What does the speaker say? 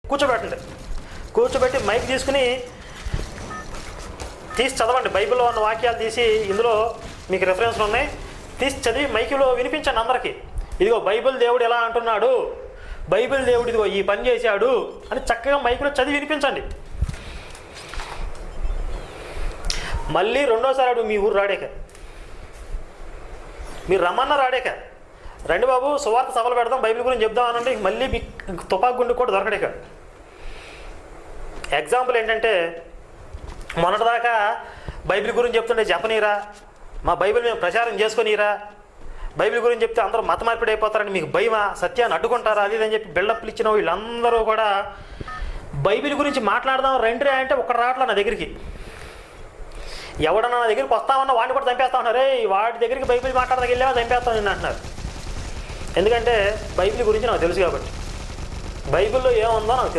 కూర్చోబెట్టండి. కూర్చోబెట్టి మైక్ తీసుకుని తీసి చదవండి. బైబిల్లో ఉన్న వాక్యాలు తీసి ఇందులో మీకు రెఫరెన్స్లు ఉన్నాయి, తీసి చదివి మైకులో వినిపించండి అందరికీ. ఇదిగో బైబిల్ దేవుడు ఎలా అంటున్నాడు, బైబిల్ దేవుడు ఇదిగో ఈ పని చేశాడు అని చక్కగా మైకులో చదివి వినిపించండి. మళ్ళీ రెండోసారి అడుగు మీ ఊరు రాడాక, మీరు రమ్మన్నా రాడాక, రండి బాబు సువార్త సభలు పెడదాం బైబిల్ గురించి చెప్దాం అనంటే మళ్ళీ మీకు తుపాకు గుండు కూడా దొరకడాక. ఎగ్జాంపుల్ ఏంటంటే, మొన్నటిదాకా బైబిల్ గురించి చెప్తుంటే చెప్పనీరా, మా బైబిల్ మేము ప్రచారం చేసుకొనిరా, బైబిల్ గురించి చెప్తే అందరూ మత మార్పిడి అయిపోతారని మీకు భయమా, సత్యాన్ని అడ్డుకుంటారా, అది అని చెప్పి బిల్డప్లు ఇచ్చిన వీళ్ళందరూ కూడా బైబిల్ గురించి మాట్లాడదాం రండి అంటే ఒక్కడు రావట్లా నా దగ్గరికి. ఎవడన్నా నా దగ్గరికి వస్తామన్నా వాడిని కూడా చంపేస్తా ఉన్నారు. వాడి దగ్గరికి బైబిల్ మాట్లాడదానికి వెళ్ళావా చంపేస్తాను నేను అంటున్నారు. ఎందుకంటే బైబిల్ గురించి నాకు తెలుసు కాబట్టి, బైబిల్లో ఏముందో నాకు తెలుసు.